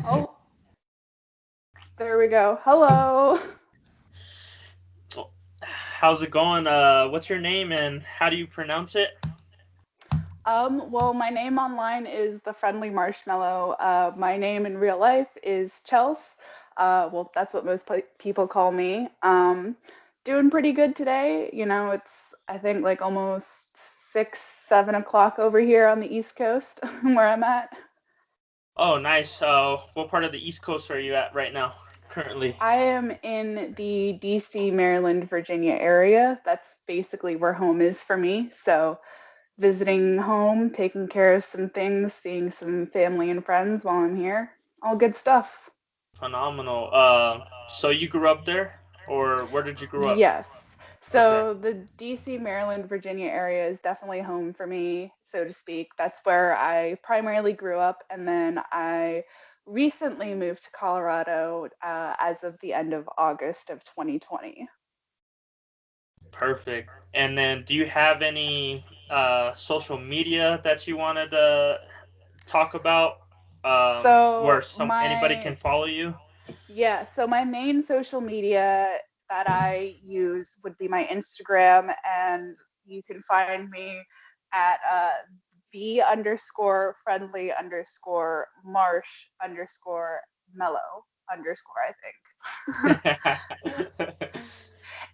Oh, there we go. Hello. Oh, how's it going? What's your name and how do you pronounce it? Well, my name online is the Friendly Marshmallow. My name in real life is Chels. Well, that's what most people call me. Doing pretty good today. It's I think like almost 6, 7 o'clock over here on the East Coast where I'm at. Oh, nice. What part of the East Coast are you at right now, currently? I am in the DC, Maryland, Virginia area. That's basically where home is for me. So visiting home, taking care of some things, seeing some family and friends while I'm here. All good stuff. Phenomenal. So you grew up there, or where did you grow up? Yes. Okay, So the DC, Maryland, Virginia area is definitely home for me, so to speak. That's where I primarily grew up. And then I recently moved to Colorado as of the end of August of 2020. perfect. And then, do you have any social media that you wanted to talk about, where So some anybody can my follow you? Yeah, so my main social media that I use would be my Instagram, and you can find me at the underscore friendly underscore marsh underscore mellow underscore, I think.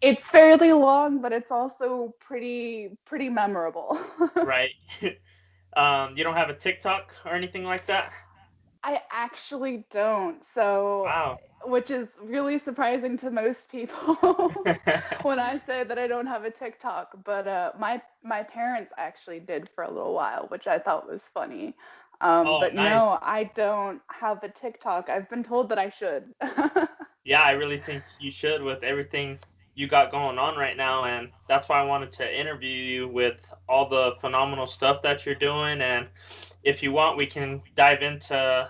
It's fairly long, but it's also pretty memorable. Right. You don't have a TikTok or anything like that? I actually don't. So, Wow. which is really surprising to most people when I say that I don't have a TikTok. But my parents actually did for a little while, which I thought was funny. Oh, But nice. no, I don't have a TikTok. I've been told that I should. Yeah, I really think you should with everything you got going on right now, and that's why I wanted to interview you with all the phenomenal stuff that you're doing. And if you want, we can dive into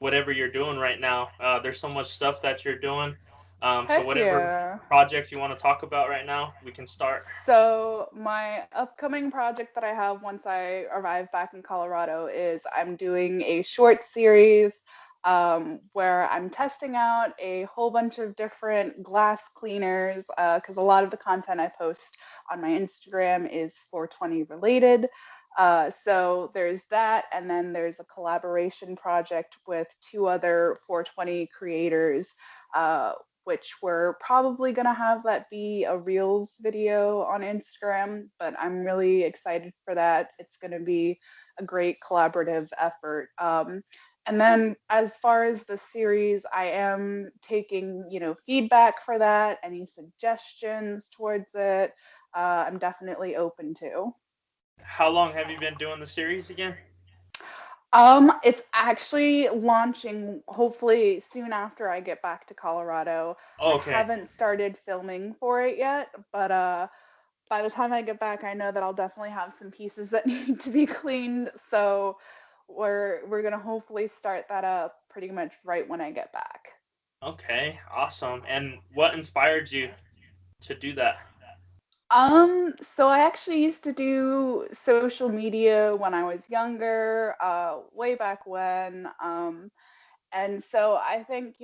whatever you're doing right now. There's so much stuff that you're doing. So Heck whatever yeah. project you want to talk about right now, we can start. So my upcoming project that I have once I arrive back in Colorado is I'm doing a short series where I'm testing out a whole bunch of different glass cleaners because a lot of the content I post on my Instagram is 420 related. So there's that, and then there's a collaboration project with two other 420 creators. Uh, which we're probably going to have that be a Reels video on Instagram, but I'm really excited for that. It's going to be a great collaborative effort. And then as far as the series, I am taking, feedback for that, any suggestions towards it. I'm definitely open to. How long have you been doing the series again? It's actually launching hopefully soon after I get back to Colorado. I Oh, okay. haven't started filming for it yet, but by the time I get back, I know that I'll definitely have some pieces that need to be cleaned. So we're gonna hopefully start that up pretty much right when I get back. Okay, awesome. And what inspired you to do that? So I actually used to do social media when I was younger, way back when. And so I think,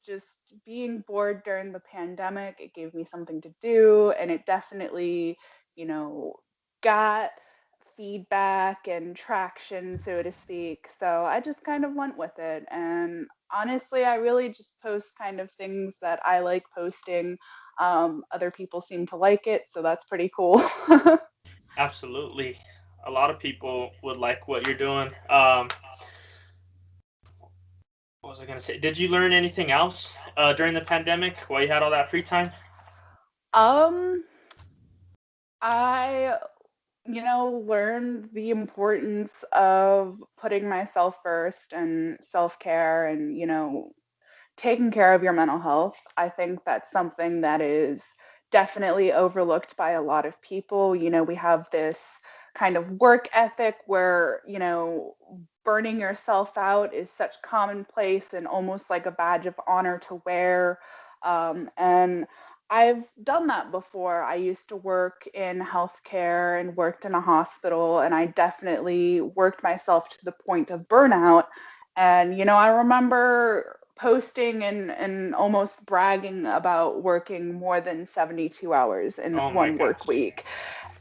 just being bored during the pandemic, it gave me something to do, and it definitely, got feedback and traction, so to speak. So I just kind of went with it. And honestly, I really just post kind of things that I like posting. Other people seem to like it, so that's pretty cool. Absolutely. A lot of people would like what you're doing. What was I going to say? Did you learn anything else during the pandemic while you had all that free time? um, I learned the importance of putting myself first and self care and, taking care of your mental health. I think that's something that is definitely overlooked by a lot of people. We have this kind of work ethic where, burning yourself out is such commonplace and almost like a badge of honor to wear. And I've done that before. I used to work in healthcare and worked in a hospital, and I definitely worked myself to the point of burnout. And, I remember posting and almost bragging about working more than 72 hours in Oh my one work gosh. week.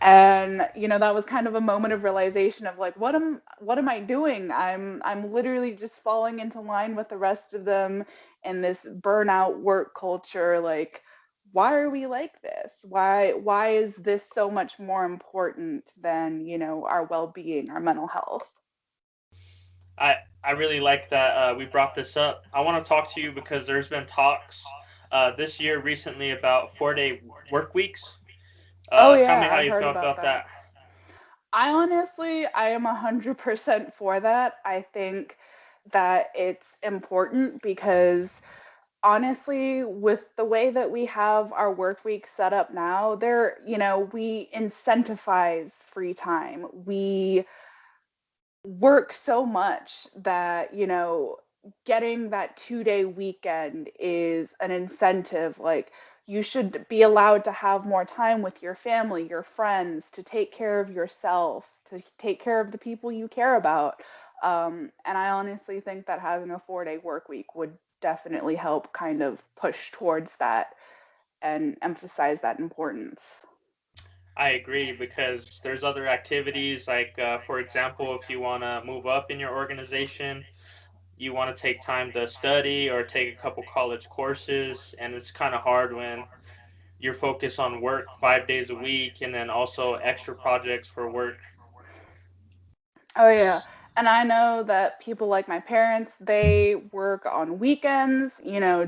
And, that was kind of a moment of realization of like, what am I doing? I'm literally just falling into line with the rest of them in this burnout work culture. Like, why are we like this? Why is this so much more important than, our well-being, our mental health? I really like that we brought this up. I want to talk to you because there's been talks this year recently about 4 day work weeks. Oh Tell me yeah, how I've you heard felt about about that. that. I am 100% for that. I think that it's important because honestly, with the way that we have our work week set up now, we incentivize free time. We work so much that, getting that 2-day weekend is an incentive. Like, you should be allowed to have more time with your family, your friends, to take care of yourself, to take care of the people you care about. And I honestly think that having a 4-day work week would definitely help kind of push towards that and emphasize that importance. I agree because there's other activities like, for example, if you want to move up in your organization, you want to take time to study or take a couple college courses, and it's kind of hard when you're focused on work 5 days a week and then also extra projects for work. Oh yeah. And I know that people like my parents, they work on weekends,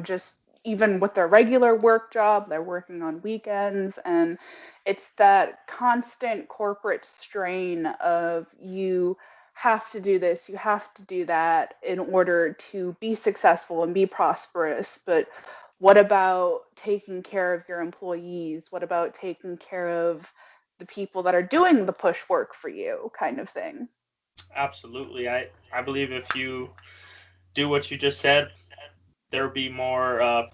just even with their regular work job, they're working on weekends. And it's that constant corporate strain of you have to do this, you have to do that in order to be successful and be prosperous. But what about taking care of your employees? What about taking care of the people that are doing the push work for you, kind of thing? Absolutely. I believe if you do what you just said, there'll be more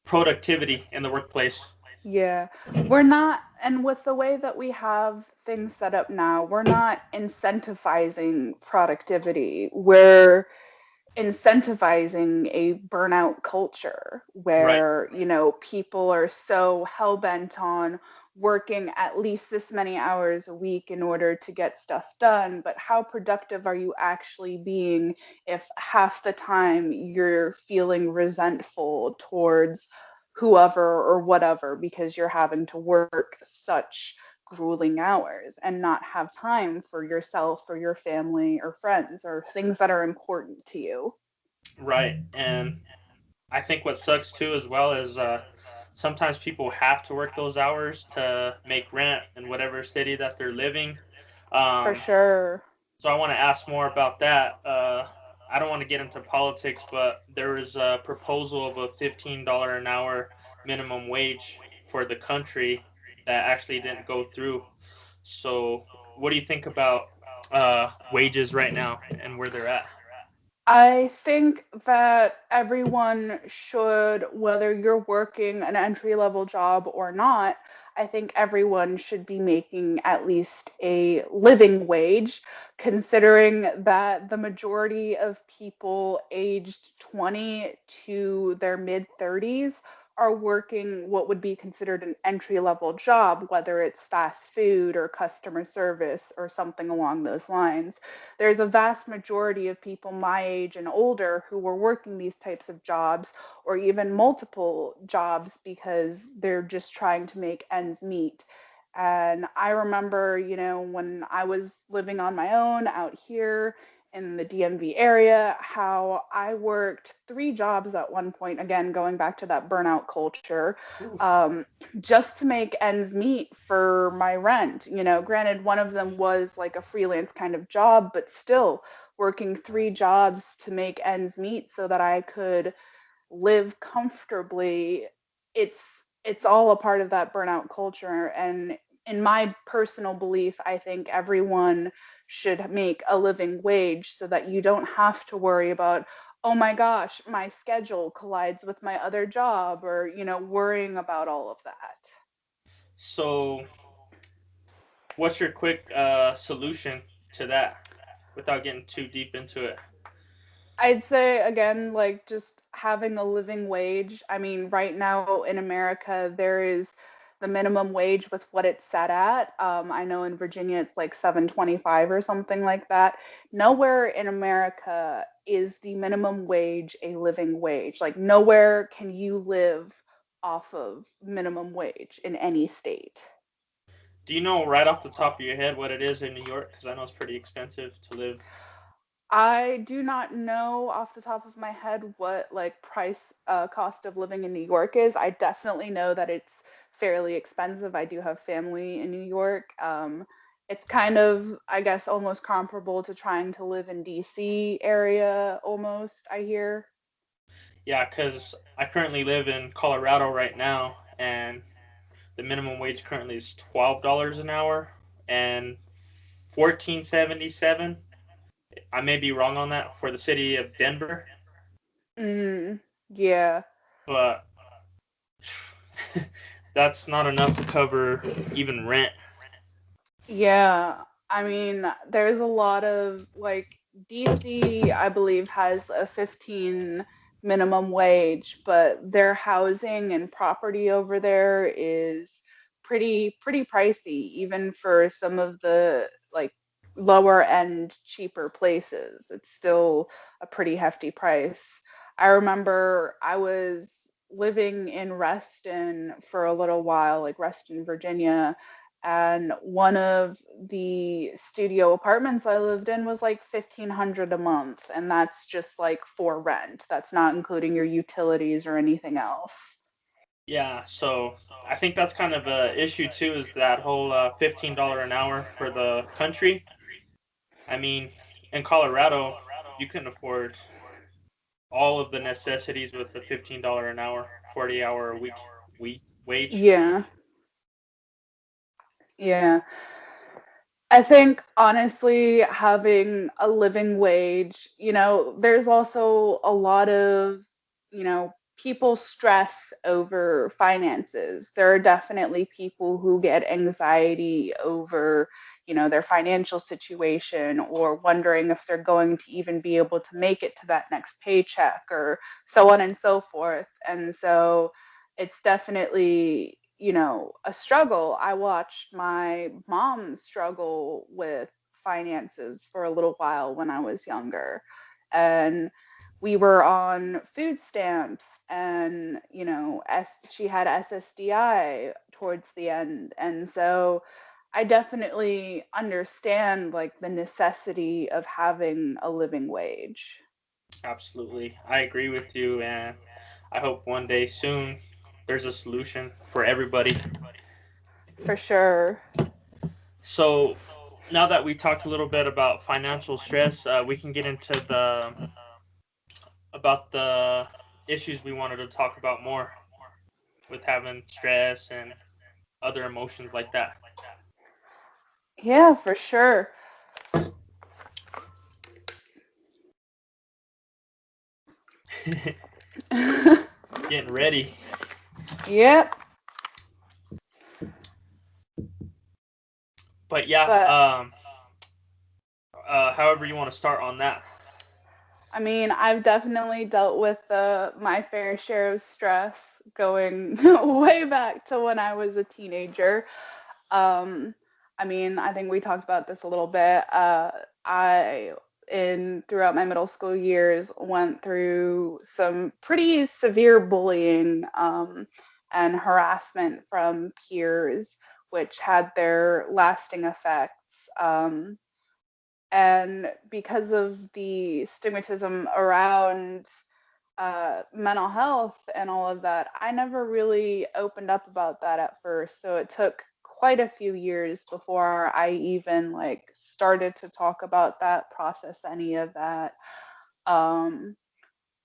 productivity in the workplace. Yeah, we're not, and with the way that we have things set up now, we're not incentivizing productivity. We're incentivizing a burnout culture Right. where, people are so hell bent on working at least this many hours a week in order to get stuff done. But how productive are you actually being if half the time you're feeling resentful towards whoever or whatever because you're having to work such grueling hours and not have time for yourself or your family or friends or things that are important to you? Right. And I think what sucks too as well is sometimes people have to work those hours to make rent in whatever city that they're living. For Um, sure. so I want to ask more about that. I don't want to get into politics, but there was a proposal of a $15 an hour minimum wage for the country that actually didn't go through. So, what do you think about wages right now and where they're at? I think that everyone should, whether you're working an entry level job or not, I think everyone should be making at least a living wage, considering that the majority of people aged 20 to their mid 30s are working what would be considered an entry level job, whether it's fast food or customer service or something along those lines. There's a vast majority of people my age and older who were working these types of jobs or even multiple jobs because they're just trying to make ends meet. And I remember, when I was living on my own out here in the DMV area, how I worked 3 jobs at one point, again, going back to that burnout culture, Oof. um, just to make ends meet for my rent. Granted, one of them was like a freelance kind of job, but still working 3 jobs to make ends meet so that I could live comfortably. It's all a part of that burnout culture. And in my personal belief, I think everyone should make a living wage so that you don't have to worry about, oh my gosh, my schedule collides with my other job, or worrying about all of that. So, what's your quick solution to that without getting too deep into it? I'd say again, like just having a living wage. I mean, right now in America, there is the minimum wage with what it's set at. I know in Virginia it's like 7.25 or something like that. Nowhere in America is the minimum wage a living wage. Like nowhere can you live off of minimum wage in any state. Do you know right off the top of your head what it is in New York? Because I know it's pretty expensive to live. I do not know off the top of my head what like price cost of living in New York is. I definitely know that it's fairly expensive. I do have family in New York. It's kind of, I guess, almost comparable to trying to live in DC area almost, I hear. Yeah, because I currently live in Colorado right now, and the minimum wage currently is $12 an hour and 14.77. I may be wrong on that for the city of Denver, Mm, yeah. but that's not enough to cover even rent. Yeah, I mean, there's a lot of like DC, I believe, has a 15 minimum wage, but their housing and property over there is pretty pricey, even for some of the like lower end, cheaper places. It's still a pretty hefty price. I remember I was living in Reston for a little while, like Reston, Virginia, and one of the studio apartments I lived in was like 1,500 a month, and that's just like for rent. That's not including your utilities or anything else. Yeah, so I think that's kind of a issue too. Is that whole $15 an hour for the country? I mean, in Colorado, you can afford all of the necessities with the $15 an hour, 40-hour a week wage. Yeah, yeah. I think honestly, having a living wage, there's also a lot of, people stress over finances. There are definitely people who get anxiety over, their financial situation or wondering if they're going to even be able to make it to that next paycheck or so on and so forth. And so it's definitely, a struggle. I watched my mom struggle with finances for a little while when I was younger. And we were on food stamps and, she had SSDI towards the end. And so I definitely understand like the necessity of having a living wage. Absolutely, I agree with you, and I hope one day soon there's a solution for everybody. For sure. So now that we talked a little bit about financial stress, we can get into the about the issues we wanted to talk about more with having stress and other emotions like that. Yeah, for sure. Getting ready, Yep. but yeah. But However you want to start on that. I mean, I've definitely dealt with my fair share of stress going way back to when I was a teenager. Um, I mean, I think we talked about this a little bit. I, in throughout my middle school years, went through some pretty severe bullying and harassment from peers, which had their lasting effects. And because of the stigmatism around mental health and all of that, I never really opened up about that at first. So it took quite a few years before I even like started to talk about that, process any of that. Um,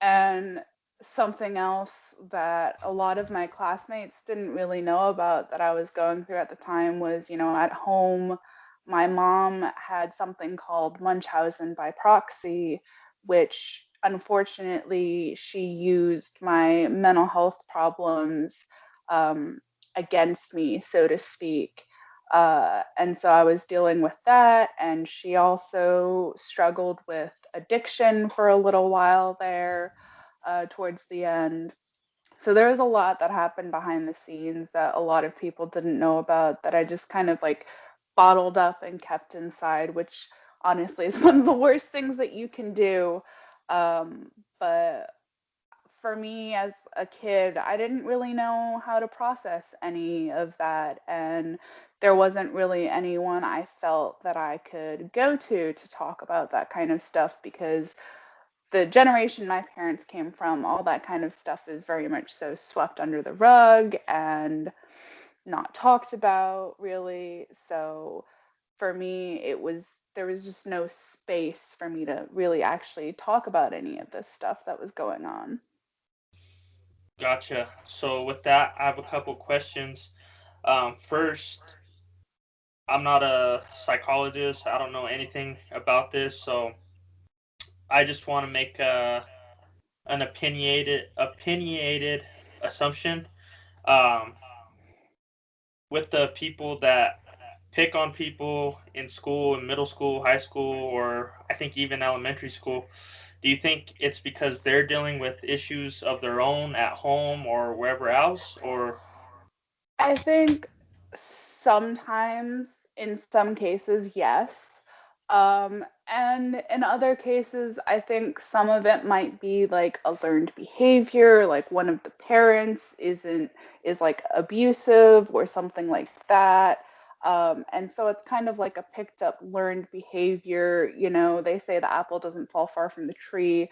and something else that a lot of my classmates didn't really know about that I was going through at the time was, at home, my mom had something called Munchausen by proxy, which unfortunately she used my mental health problems um, against me, so to speak. And so I was dealing with that. And she also struggled with addiction for a little while there towards the end. So there was a lot that happened behind the scenes that a lot of people didn't know about that I just kind of like bottled up and kept inside, which honestly is one of the worst things that you can do. But for me as a kid, I didn't really know how to process any of that. And there wasn't really anyone I felt that I could go to talk about that kind of stuff because the generation my parents came from, all that kind of stuff is very much so swept under the rug and not talked about really. So for me, there was just no space for me to really actually talk about any of this stuff that was going on. Gotcha. So with that, I have a couple questions. First, I'm not a psychologist. I don't know anything about this, so I just want to make an opinionated assumption. Um, with the people that pick on people in school, in middle school, high school, or I think even elementary school, do you think it's because they're dealing with issues of their own at home or wherever else, or I think sometimes, in some cases, yes. And in other cases, I think some of it might be like a learned behavior, like one of the parents is like abusive or something like that. And so it's kind of like a picked up learned behavior. You know, they say the apple doesn't fall far from the tree.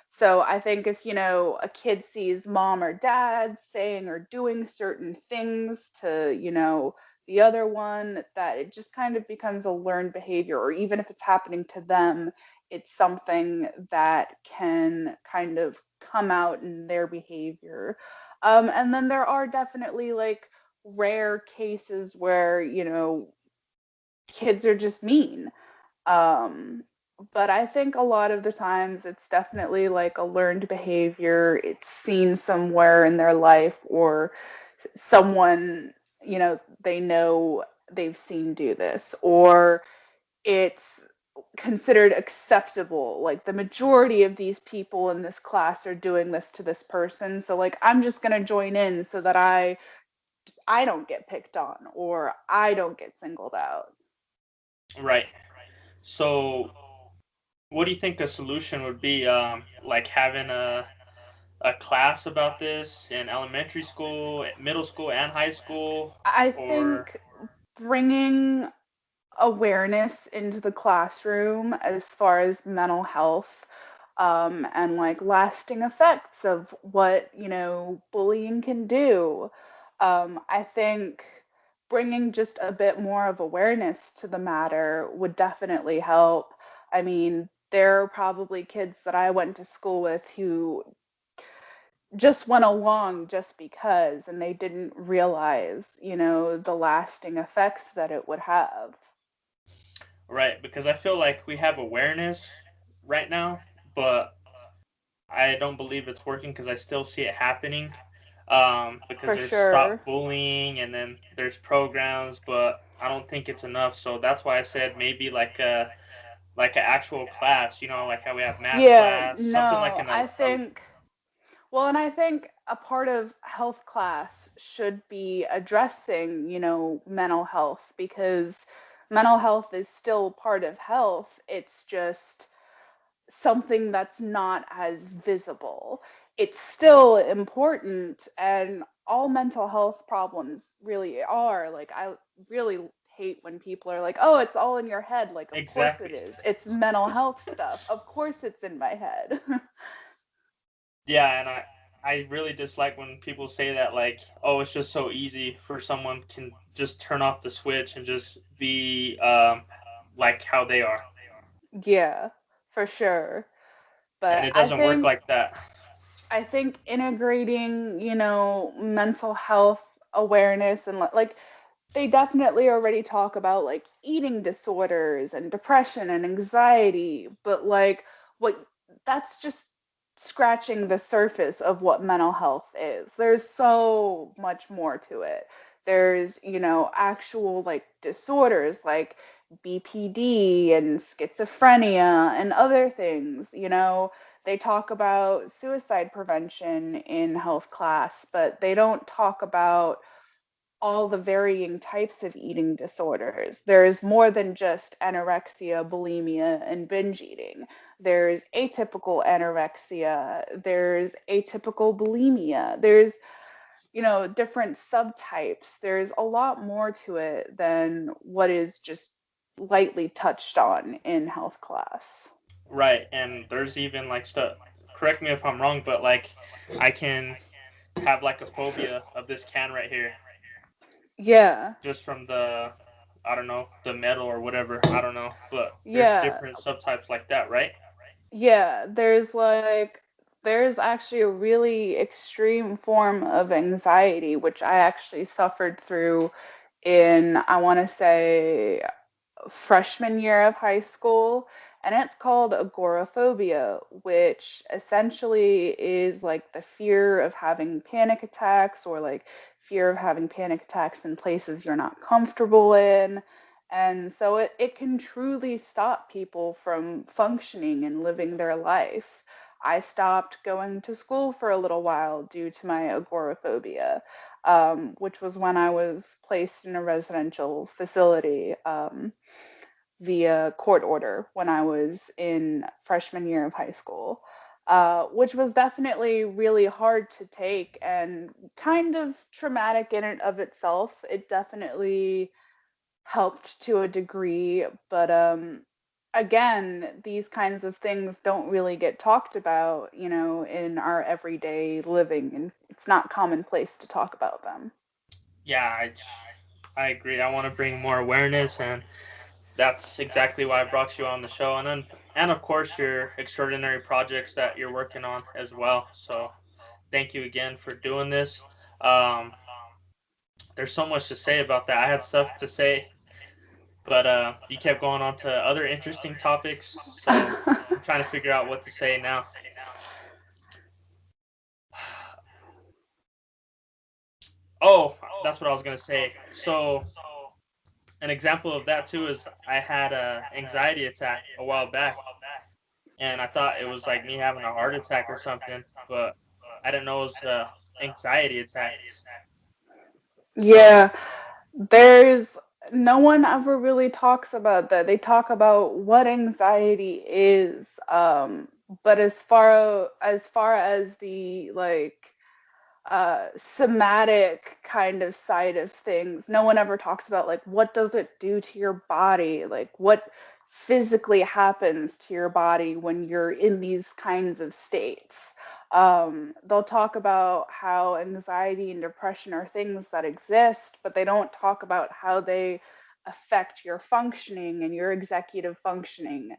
So I think if, a kid sees mom or dad saying or doing certain things to, the other one, that it just kind of becomes a learned behavior, or even if it's happening to them, it's something that can kind of come out in their behavior. And then there are definitely like rare cases where, kids are just mean. um, but I think a lot of the times it's definitely like a learned behavior. It's seen somewhere in their life, or someone, they know they've seen do this, or it's considered acceptable. Like the majority of these people in this class are doing this to this person. So like I'm just going to join in so that I don't get picked on or I don't get singled out. right? So, what do you think a solution would be? Like having a class about this in elementary school, middle school, and high school, I or think bringing awareness into the classroom as far as mental health, and like lasting effects of what bullying can do. I think bringing just a bit more of awareness to the matter would definitely help. I mean, there are probably kids that I went to school with who just went along just because, and they didn't realize the lasting effects that it would have. right? Because I feel like we have awareness right now, but I don't believe it's working because I still see it happening. Because For there's sure. stop bullying and then there's programs, but I don't think it's enough. So that's why I said maybe like an actual class, like how we have math Yeah, class, something like no, an I think, well, and I think a part of health class should be addressing, mental health, because mental health is still part of health. It's just something that's not as visible. It's still important, and all mental health problems really are. Like, I really hate when people are like, oh, it's all in your head. Like, of course it exactly. is. It's mental health stuff. Of course it's in my head. Yeah, and I really dislike when people say that like, oh, it's just so easy for someone can just turn off the switch and just be like how they are. Yeah, for sure. And But it doesn't work like that. I think integrating, mental health awareness and like they definitely already talk about like eating disorders and depression and anxiety, but like what that's just scratching the surface of what mental health is. There's so much more to it. There's, actual like disorders like BPD and schizophrenia and other things. They talk about suicide prevention in health class, but they don't talk about all the varying types of eating disorders. There's more than just anorexia, bulimia, and binge eating. There's atypical anorexia, there's atypical bulimia, there's, different subtypes. There's a lot more to it than what is just lightly touched on in health class. Right, and there's even like stuff. Correct me if I'm wrong, but like I can have like a phobia of this can right here, Yeah. just from the, I don't know, the metal or whatever. I don't know, but there's Yeah. different subtypes like that, right? Yeah, there's actually a really extreme form of anxiety which I actually suffered through in, I want to say, freshman year of high school, and it's called agoraphobia, which essentially is like the fear of having panic attacks, or like fear of having panic attacks in places you're not comfortable in. And so it can truly stop people from functioning and living their life. I stopped going to school for a little while due to my agoraphobia, which was when I was placed in a residential facility. Via court order when I was in freshman year of high school, which was definitely really hard to take and kind of traumatic in and of itself. It definitely helped to a degree, but again, these kinds of things don't really get talked about, in our everyday living, and it's not commonplace to talk about them. Yeah, I agree. I want to bring more awareness, and that's exactly why I brought you on the show, and of course your extraordinary projects that you're working on as well. So thank you again for doing this. Um, there's so much to say about that. I had stuff to say, but you kept going on to other interesting topics. So I'm trying to figure out what to say now. Oh, that's what I was gonna say. So an example of that too is I had a anxiety attack a while back, and I thought it was like me having a heart attack or something, but I didn't know it was a anxiety attack. So Yeah, there's no one ever really talks about that. They talk about what anxiety is, but as far as the like somatic kind of side of things, no one ever talks about like what does it do to your body, like what physically happens to your body when you're in these kinds of states. They'll talk about how anxiety and depression are things that exist, but they don't talk about how they affect your functioning and your executive functioning.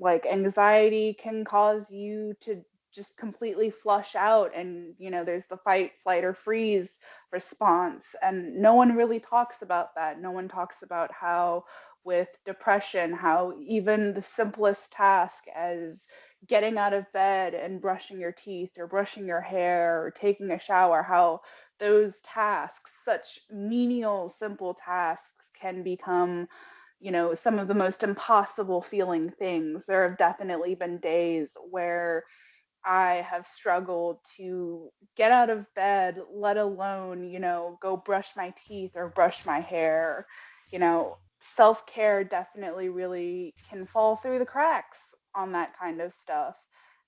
Like anxiety can cause you to just completely flush out, and there's the fight, flight, or freeze response, and no one really talks about that. No one talks about how with depression, how even the simplest task as getting out of bed and brushing your teeth or brushing your hair or taking a shower, how those tasks, such menial simple tasks, can become some of the most impossible feeling things. There have definitely been days where I have struggled to get out of bed, let alone, go brush my teeth or brush my hair. Self care definitely really can fall through the cracks on that kind of stuff.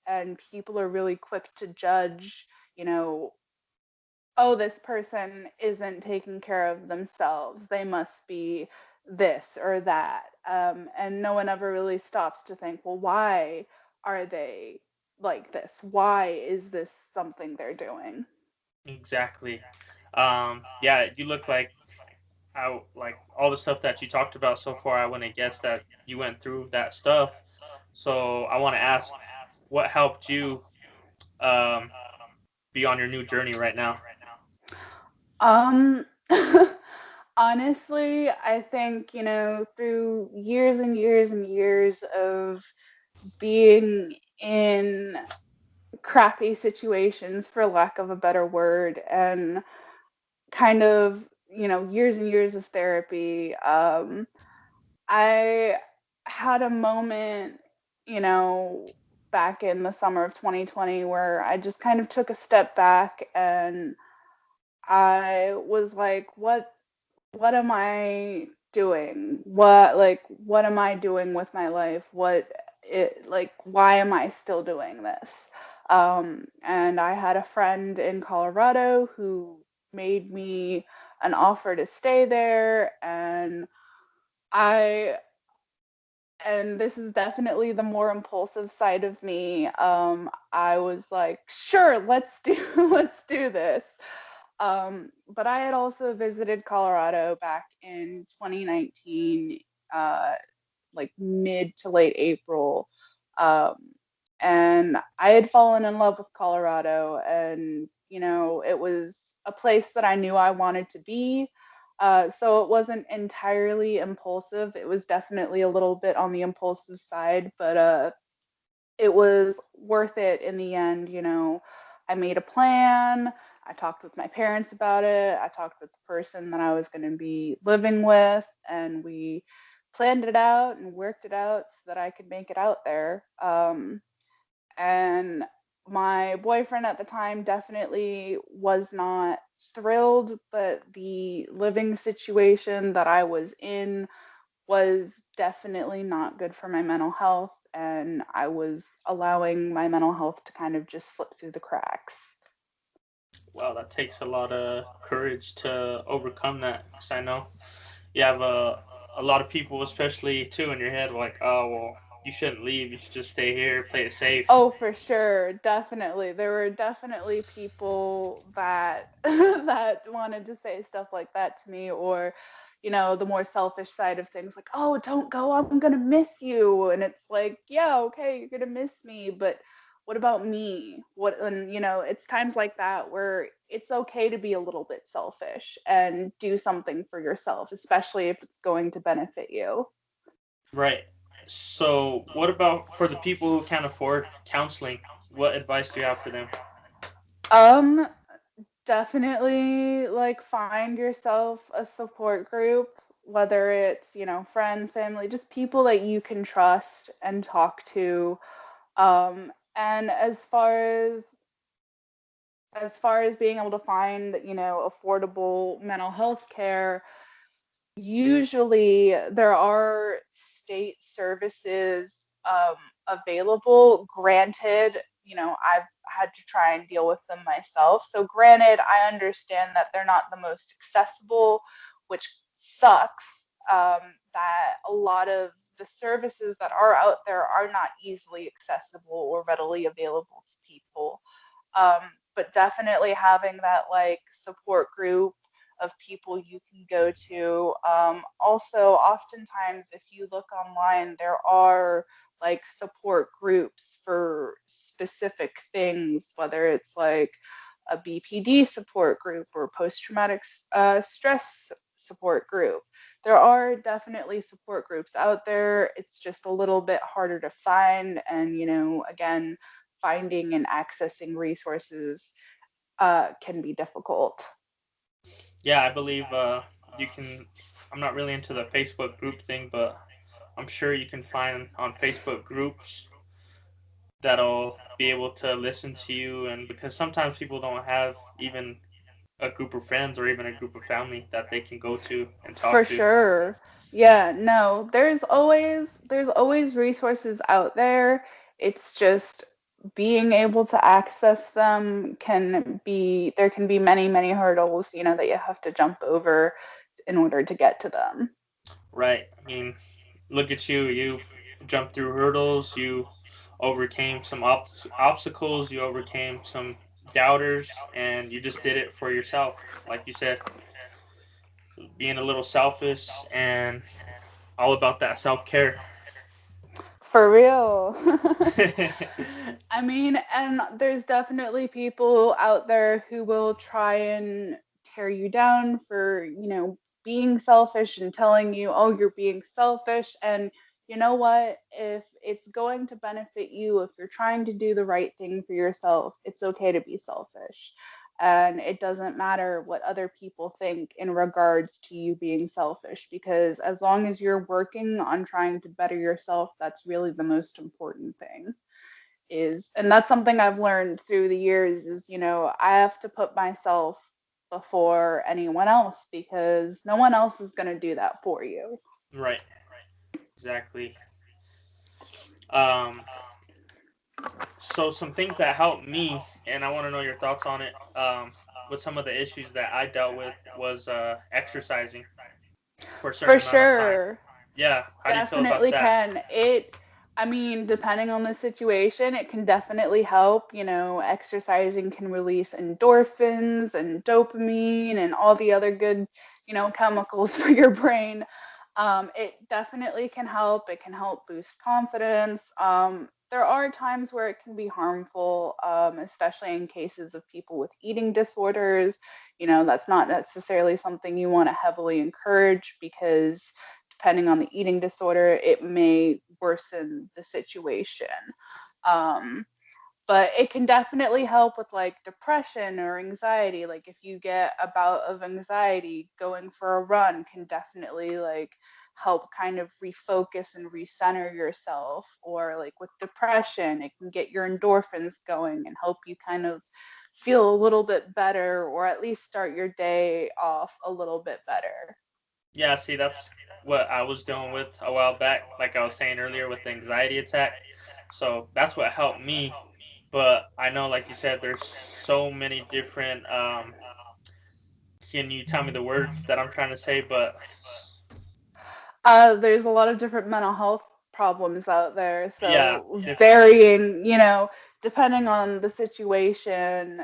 And people are really quick to judge, you know, oh, this person isn't taking care of themselves. They must be this or that. And no one ever really stops to think, well, why are they like this? Why is this something they're doing? exactly. Yeah, you look like how like all the stuff that you talked about so far. I wouldn't guess that you went through that stuff. So I want to ask, what helped you um, be on your new journey right now? Um, honestly, I think, through years and years and years of being in crappy situations, for lack of a better word, and kind of, years and years of therapy, I had a moment, you know, back in the summer of 2020 where I just kind of took a step back and I was like, what am I doing? What am I doing with my life? Why am I still doing this? And I had a friend in Colorado who made me an offer to stay there, I and this is definitely the more impulsive side of me. I was like, sure, let's do let's do this. But I had also visited Colorado back in 2019, uh, like mid to late April. Um, and I had fallen in love with Colorado, and it was a place that I knew I wanted to be. So it wasn't entirely impulsive. It was definitely a little bit on the impulsive side, but it was worth it in the end. I made a plan. I talked with my parents about it. I talked with the person that I was going to be living with, and we planned it out and worked it out so that I could make it out there. And my boyfriend at the time definitely was not thrilled, but the living situation that I was in was definitely not good for my mental health, and I was allowing my mental health to kind of just slip through the cracks. Wow, that takes a lot of courage to overcome that. Because I know you have a lot of people, especially too, in your head, like, oh well, you shouldn't leave. You should just stay here, play it safe. Oh, for sure, definitely. There were definitely people that that wanted to say stuff like that to me, or the more selfish side of things, like, "Oh, don't go. I'm gonna miss you." And it's like, "Yeah, okay, you're gonna miss me, but what about me?" And it's times like that where it's okay to be a little bit selfish and do something for yourself, especially if it's going to benefit you. Right. So, what about for the people who can't afford counseling? What advice do you have for them? Um, Definitely, like, find yourself a support group, whether it's, friends, family, just people that you can trust and talk to. And as far as being able to find, affordable mental health care, usually there are state services available. Granted, I've had to try and deal with them myself. So, granted, I understand that they're not the most accessible, which sucks. That a lot of the services that are out there are not easily accessible or readily available to people. Um, but definitely having that like support group of people you can go to. Also, oftentimes, if you look online, there are like support groups for specific things, whether it's like a BPD support group or post traumatic stress support group. There are definitely support groups out there. It's just a little bit harder to find. And, again, finding and accessing resources can be difficult. Yeah, I believe you can. I'm not really into the Facebook group thing, but I'm sure you can find on Facebook groups that'll be able to listen to you. And because sometimes people don't have even a group of friends or even a group of family that they can go to and talk For to. sure. Yeah, no, there's always resources out there. It's just being able to access them there can be many, many hurdles, that you have to jump over in order to get to them. Right. I mean, look at you. You jumped through hurdles. You overcame some obstacles. You overcame some doubters, and you just did it for yourself. Like you said, being a little selfish and all about that self care. For real. I mean, and there's definitely people out there who will try and tear you down for, being selfish and telling you, oh, you're being selfish. And you know what? If it's going to benefit you, if you're trying to do the right thing for yourself, it's okay to be selfish. and it doesn't matter what other people think in regards to you being selfish, because as long as you're working on trying to better yourself, that's really the most important thing. Is And that's something I've learned through the years, is I have to put myself before anyone else, because no one else is going to do that for you. Right. Exactly. Um, so some things that helped me, and I want to know your thoughts on it. With some of the issues that I dealt with was exercising for a certain For amount of time. sure. Yeah. How do you feel about Definitely that? can. I mean, depending on the situation, it can definitely help. Exercising can release endorphins and dopamine and all the other good, chemicals for your brain. It definitely can help. It can help boost confidence. There are times where it can be harmful, especially in cases of people with eating disorders. That's not necessarily something you want to heavily encourage, because depending on the eating disorder, it may worsen the situation. Um, but it can definitely help with like depression or anxiety. Like if you get a bout of anxiety, going for a run can definitely like help kind of refocus and recenter yourself. Or like with depression, it can get your endorphins going and help you kind of feel a little bit better, or at least start your day off a little bit better. Yeah, see, that's what I was dealing with a while back, like I was saying earlier with the anxiety attack. So that's what helped me. But I know, like you said, there's so many different. Can you tell me the word that I'm trying to say? But There's a lot of different mental health problems out there. yeah, So different. varying, depending on the situation,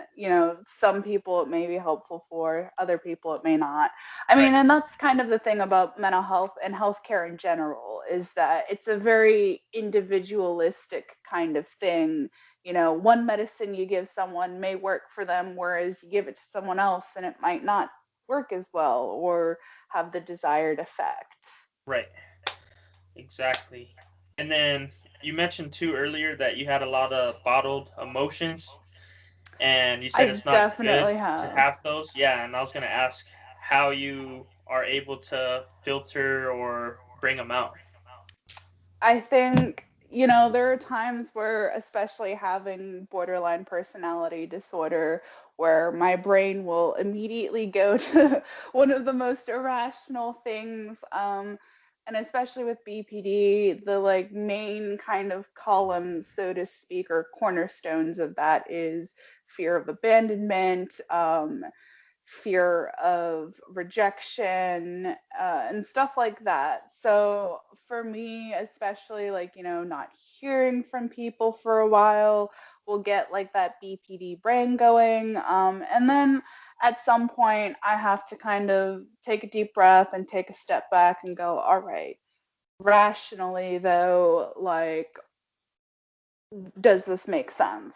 some people it may be helpful for, other people it may not. I Right, mean, and that's kind of the thing about mental health and healthcare in general, is that it's a very individualistic kind of thing. One medicine you give someone may work for them, whereas you give it to someone else and it might not work as well or have the desired effect. right, exactly. And then you mentioned too earlier that you had a lot of bottled emotions, and you said I it's not good definitely to have. have those. Yeah, and I was gonna ask how you are able to filter or bring them out. I think, there are times where, especially having borderline personality disorder, where my brain will immediately go to one of the most irrational things. And especially with BPD, the like main kind of columns, so to speak, or cornerstones of that is fear of abandonment, fear of rejection, and stuff like that. So for me, especially like, not hearing from people for a while will get like that BPD brain going. And then at some point, I have to kind of take a deep breath and take a step back and go, all right, rationally though, like, does this make sense?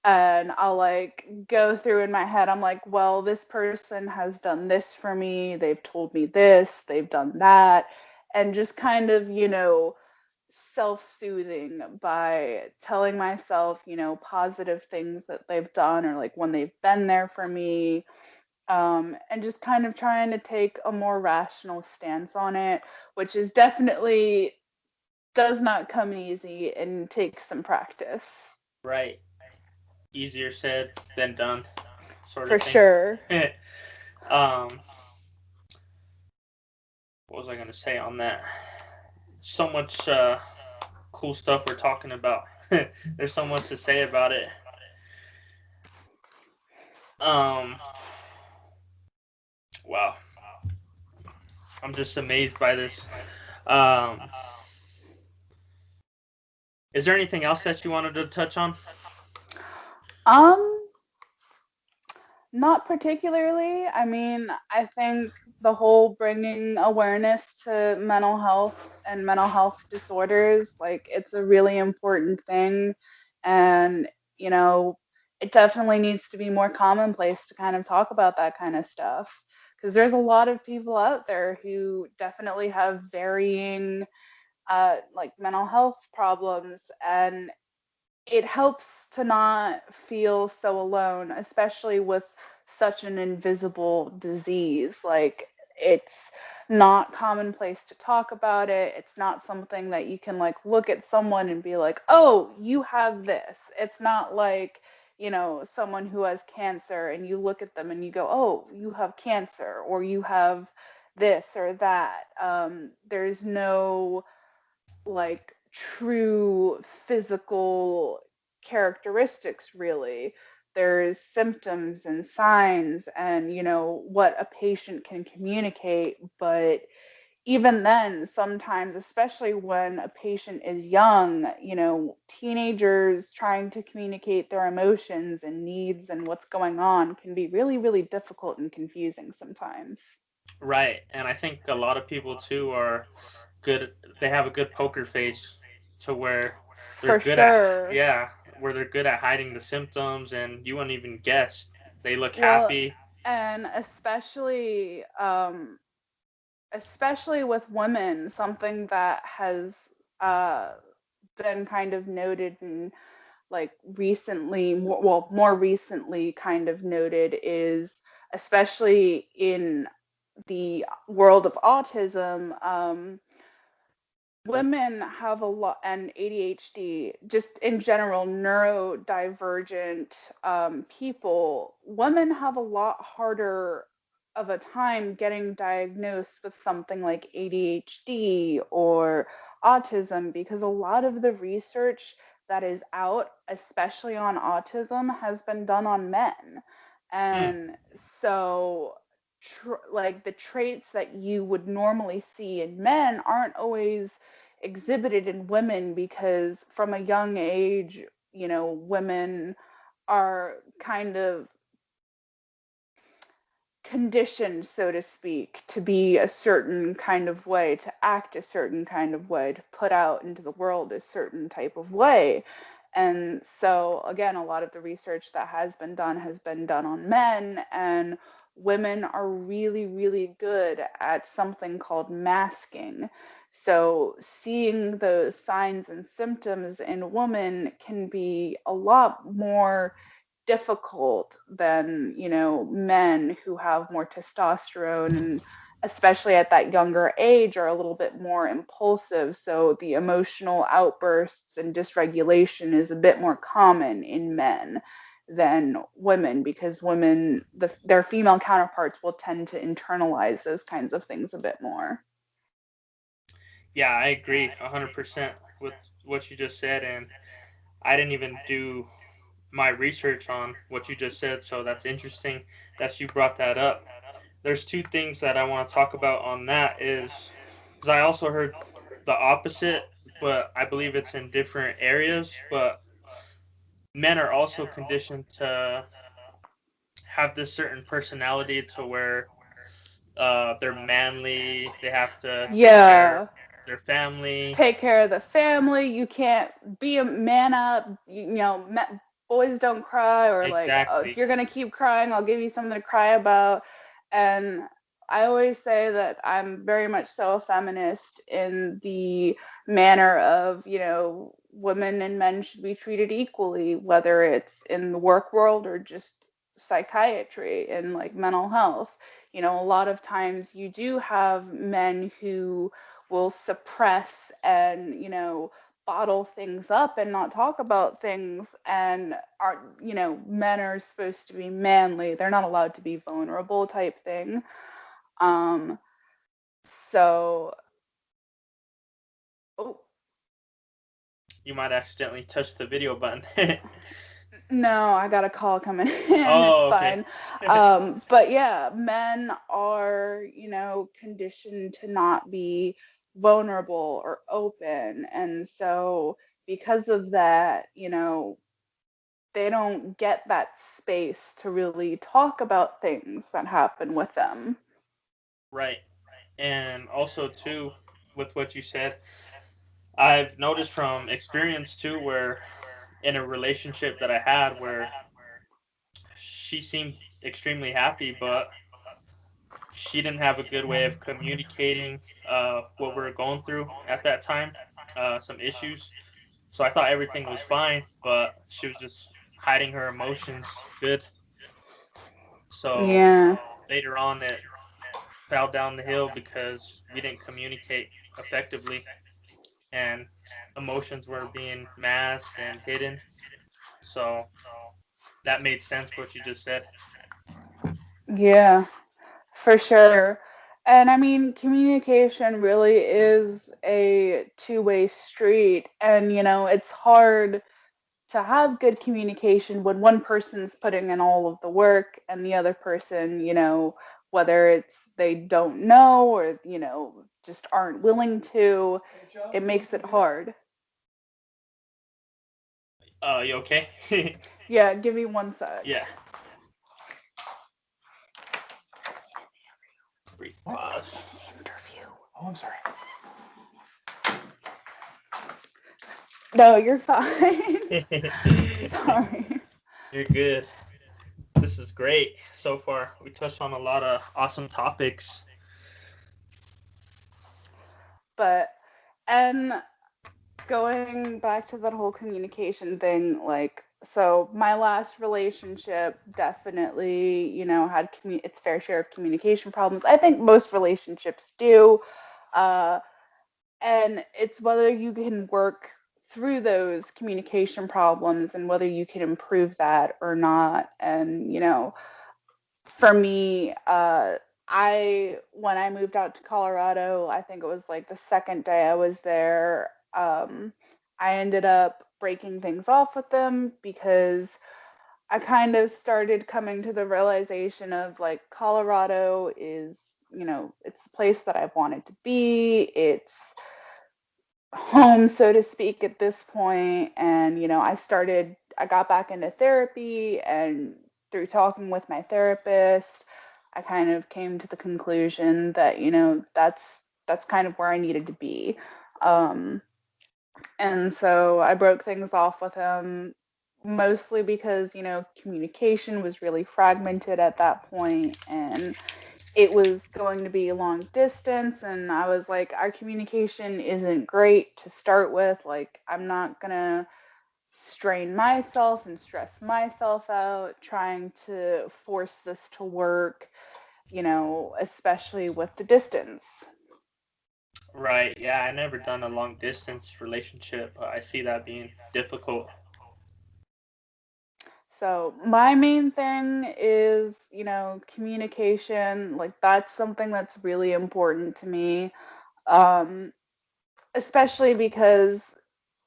And I'll like go through in my head. I'm like, well, this person has done this for me. They've told me this, they've done that. And just kind of, self soothing by telling myself, positive things that they've done, or like when they've been there for me. And just kind of trying to take a more rational stance on it, which is definitely does not come easy and takes some practice. Right. Easier said than done, sort For of thing. sure. um, what was I gonna say on that? So much cool stuff we're talking about. There's so much to say about it. Um, wow, I'm just amazed by this. Um, is there anything else that you wanted to touch on? Um, Not particularly. I mean, I think the whole bringing awareness to mental health and mental health disorders, like, it's a really important thing. And, you know, it definitely needs to be more commonplace to kind of talk about that kind of stuff. Because there's a lot of people out there who definitely have varying, like, mental health problems. And it helps to not feel so alone, especially with such an invisible disease. Like, it's not commonplace to talk about it. It's not something that you can like look at someone and be like, "Oh, you have this." It's not like, someone who has cancer and you look at them and you go, "Oh, you have cancer," or "You have this or that." There's no like true physical characteristics really. There's symptoms and signs and what a patient can communicate, but even then sometimes, especially when a patient is young, teenagers trying to communicate their emotions and needs and what's going on can be really really difficult and confusing sometimes. Right. And I think a lot of people too are good. They have a good poker face to where they're For good at, sure. yeah, where they're good at hiding the symptoms, and you wouldn't even guess they look Well, happy. and especially with women, something that has uh, been kind of noted and like recently, well, more recently kind of noted is, especially in the world of autism, women have a lot, and ADHD, just in general, neurodivergent people, women have a lot harder of a time getting diagnosed with something like ADHD or autism because a lot of the research that is out, especially on autism, has been done on men. Hmm. And so like the traits that you would normally see in men aren't always exhibited in women because from a young age, women are kind of conditioned, so to speak, to be a certain kind of way, to act a certain kind of way, to put out into the world a certain type of way. And so, again, a lot of the research that has been done on men, and women are really, really good at something called masking. So, seeing those signs and symptoms in a woman can be a lot more difficult than men who have more testosterone, and especially at that younger age are a little bit more impulsive, so the emotional outbursts and dysregulation is a bit more common in men than women because their female counterparts will tend to internalize those kinds of things a bit more. Yeah, I agree 100% with what you just said, and I didn't even do my research on what you just said, so that's interesting that you brought that up. There's two things that I want to talk about on that is because I also heard the opposite, but I believe it's in different areas. But men are also conditioned to have this certain personality to where they're manly, they have to take care of Yeah, their family. take care of the family. You can't be a man up. Boys don't cry, or like, oh, if Exactly. you're gonna keep crying, I'll give you something to cry about. And I always say that I'm very much so a feminist in the manner of, women and men should be treated equally, whether it's in the work world or just psychiatry and like mental health. A lot of times you do have men who will suppress and bottle things up and not talk about things, and are men are supposed to be manly, they're not allowed to be vulnerable type thing. Um so oh, You might accidentally touch the video button. no, I got a call coming in. It's Oh, okay. fine. But yeah, men are, conditioned to not be vulnerable or open. And so, because of that, they don't get that space to really talk about things that happen with them. Right. And also too, with what you said, I've noticed from experience too, where in a relationship that I had where she seemed extremely happy, but she didn't have a good way of communicating what we were going through at that time, some issues. So I thought everything was fine, but she was just hiding her emotions good. So Yeah. later on, it fell down the hill because we didn't communicate effectively, and emotions were being masked and hidden. So that made sense what you just said. Yeah, for sure. And I mean, communication really is a two-way street. And, it's hard to have good communication when one person's putting in all of the work and the other person, whether it's they don't know or, just aren't willing to, it makes it hard. You okay? Yeah, give me one sec. Yeah. Brief pause. Interview. Oh, I'm sorry. No, you're fine. Sorry. You're good. This is great so far. We touched on a lot of awesome topics. But, and going back to that whole communication thing, like, so my last relationship definitely, had its fair share of communication problems. I think most relationships do. Uh, and it's whether you can work through those communication problems and whether you can improve that or not. And, for me, I when I moved out to Colorado, I think it was like the second day I was there, I ended up breaking things off with them because I kind of started coming to the realization of like Colorado is, it's the place that I've wanted to be. It's home, so to speak, at this point. And, I got back into therapy, and through talking with my therapist, I kind of came to the conclusion that, that's kind of where I needed to be. Um, and so I broke things off with him mostly because, communication was really fragmented at that point, and it was going to be long distance. And I was like, our communication isn't great to start with. Like, I'm not going to strain myself and stress myself out trying to force this to work, especially with the distance. Right. Yeah, I never done a long distance relationship, but I see that being difficult. So my main thing is, communication. Like, that's something that's really important to me. Um, Especially because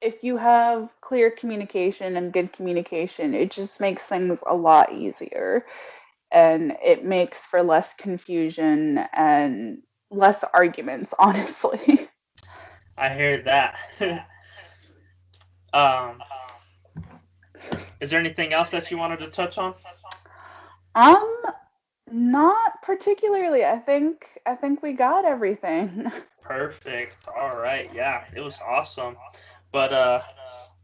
if you have clear communication and good communication, it just makes things a lot easier, and it makes for less confusion and less arguments, honestly. I hear that. um, is there anything else that you wanted to touch on? um Not particularly. I think we got everything. Perfect. All right. Yeah, it was awesome. But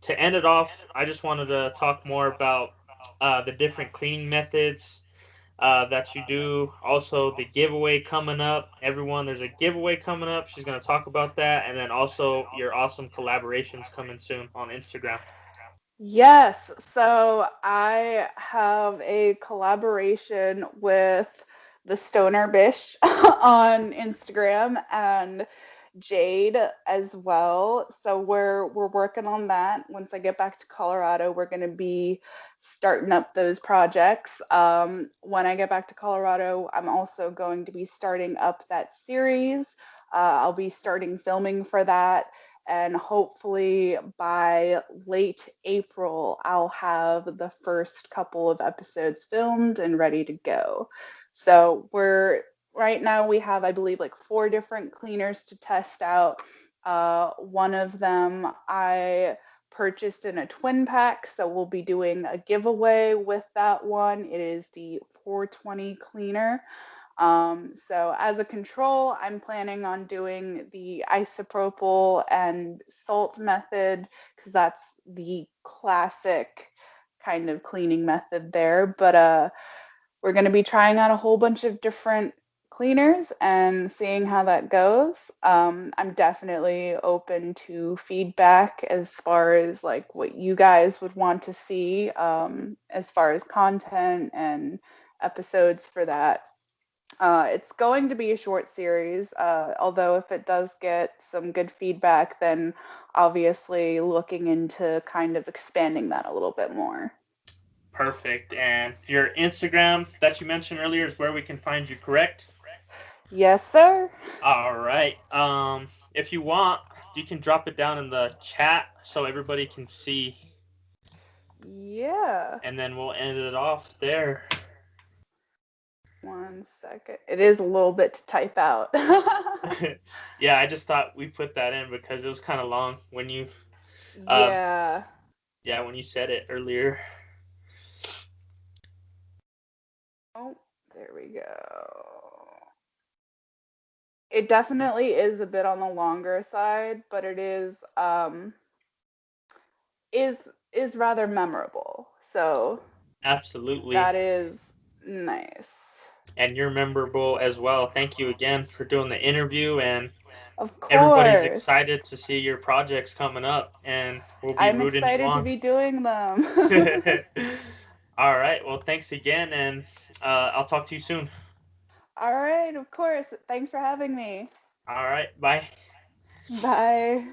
to end it off, I just wanted to talk more about the different cleaning methods that you do. Also, the giveaway coming up. Everyone, there's a giveaway coming up. She's going to talk about that. And then also your awesome collaborations coming soon on Instagram. Yes. So I have a collaboration with the Stoner Bish on Instagram and Jade as well. So we're working on that. Once I get back to Colorado, we're going to be starting up those projects. When I get back to Colorado, I'm also going to be starting up that series. I'll be starting filming for that, and hopefully by late April, I'll have the first couple of episodes filmed and ready to go. So we're right now we have, I believe, like four different cleaners to test out. One of them I purchased in a twin pack, so we'll be doing a giveaway with that one. It is the 420 cleaner. So as a control, I'm planning on doing the isopropyl and salt method because that's the classic kind of cleaning method there. But we're going to be trying out a whole bunch of different cleaners and seeing how that goes. I'm definitely open to feedback as far as like what you guys would want to see as far as content and episodes for that. It's going to be a short series, although if it does get some good feedback, then obviously looking into kind of expanding that a little bit more. Perfect. And your Instagram that you mentioned earlier is where we can find you, correct? Yes, sir. All right. If you want, you can drop it down in the chat so everybody can see, Yeah. and then we'll end it off there. 1 second. It is a little bit to type out. Yeah, I just thought we put that in because it was kind of long when you, um, Yeah. yeah, when you said it earlier. Oh, there we go. It definitely is a bit on the longer side, but it is is rather memorable. So Absolutely. that is nice. And you're memorable as well. Thank you again for doing the interview, and Of everybody's course. excited to see your projects coming up, and we'll be I'm rooting you excited to on. be doing them. All right. Well, thanks again, and I'll talk to you soon. All right, of course. Thanks for having me. All right. Bye. Bye.